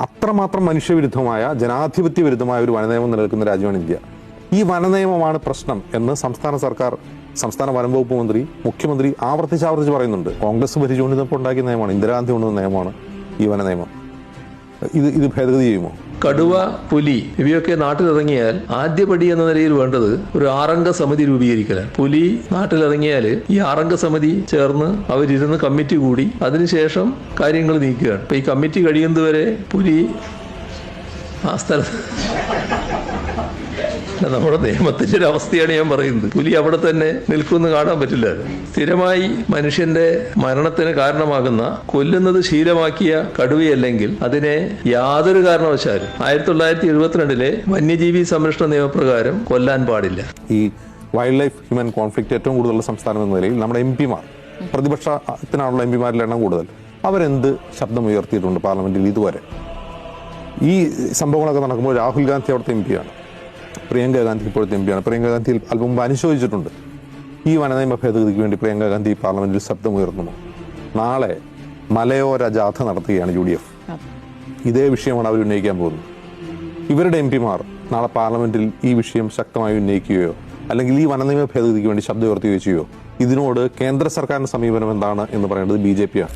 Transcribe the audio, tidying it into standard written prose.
അത്രമാത്രം മനുഷ്യവിരുദ്ധമായ, ജനാധിപത്യ വിരുദ്ധമായ ഒരു വനനിയമം നിലനിൽക്കുന്ന രാജ്യമാണ് ഇന്ത്യ. ഈ വനനിയമമാണ് പ്രശ്നം എന്ന് സംസ്ഥാന സർക്കാർ, സംസ്ഥാന വനം വകുപ്പ് മന്ത്രി, മുഖ്യമന്ത്രി ആവർത്തിച്ച് പറയുന്നുണ്ട്. കോൺഗ്രസ് ഭരിച്ചുകൊണ്ടിരുന്നപ്പോൾ ഉണ്ടാക്കിയ നിയമമാണ്, ഇന്ദിരാഗാന്ധി കൊണ്ടുവന്ന നിയമമാണ് ഈ വനനിയമം. ഇത് ഭേദഗതി ചെയ്യുമോ? കടുവ, പുലി ഇവയൊക്കെ നാട്ടിലിറങ്ങിയാൽ ആദ്യപടി എന്ന നിലയിൽ വേണ്ടത് ഒരു 6 അംഗ സമിതി രൂപീകരിക്കലാണ്. പുലി നാട്ടിലിറങ്ങിയാൽ ഈ 6 അംഗ സമിതി ചേർന്ന് അവരിരുന്ന് കമ്മിറ്റി കൂടി അതിനുശേഷം കാര്യങ്ങൾ നീക്കുകയാണ്. ഇപ്പൊ ഈ കമ്മിറ്റി കഴിയുന്നതുവരെ പുലി ആ സ്ഥലത്ത് നമ്മുടെ നിയമത്തിന്റെ ഒരു അവസ്ഥയാണ് ഞാൻ പറയുന്നത്. പുലി അവിടെ തന്നെ നിൽക്കുമെന്ന് കാണാൻ പറ്റില്ല. സ്ഥിരമായി മനുഷ്യന്റെ മരണത്തിന് കാരണമാകുന്ന, കൊല്ലുന്നത് ശീലമാക്കിയ കടുവയല്ലെങ്കിൽ അതിനെ യാതൊരു കാരണവശാലും 1972 വന്യജീവി സംരക്ഷണ നിയമപ്രകാരം കൊല്ലാൻ പാടില്ല. ഈ വൈൽഡ് ലൈഫ് ഹ്യൂമൻ കോൺഫ്ലിക്റ്റ് ഏറ്റവും കൂടുതലുള്ള സംസ്ഥാനം എന്ന നിലയിൽ നമ്മുടെ MP മാർ, പ്രതിപക്ഷത്തിനാണുള്ള MP മാരിൽ എണ്ണം കൂടുതൽ, അവരെന്ത് ശബ്ദമുയർത്തിയിട്ടുണ്ട് പാർലമെന്റിൽ ഇതുവരെ? ഈ സംഭവങ്ങളൊക്കെ നടക്കുമ്പോൾ രാഹുൽ ഗാന്ധി അവിടുത്തെ MP ആണ്, പ്രിയങ്ക ഗാന്ധി ഇപ്പോഴത്തെ MP ആണ്. പ്രിയങ്ക ഗാന്ധി അല്പം മുമ്പ് അനുശോചിച്ചിട്ടുണ്ട്. ഈ വനനിയമ ഭേദഗതിക്ക് വേണ്ടി പ്രിയങ്ക ഗാന്ധി പാർലമെന്റിൽ ശബ്ദമുയർത്തുമോ? നാളെ മലയോര ജാഥ നടത്തുകയാണ് UDF. ഇതേ വിഷയമാണ് അവർ ഉന്നയിക്കാൻ പോകുന്നത്. ഇവരുടെ MP മാർ നാളെ പാർലമെന്റിൽ ഈ വിഷയം ശക്തമായി ഉന്നയിക്കുകയോ അല്ലെങ്കിൽ ഈ വനനിയമ ഭേദഗതിക്ക് വേണ്ടി ശബ്ദം ഉയർത്തുകയോ ചെയ്യുമോ? ഇതിനോട് കേന്ദ്ര സർക്കാരിന്റെ സമീപനം എന്താണ് എന്ന് പറയേണ്ടത് BJP ആണ്.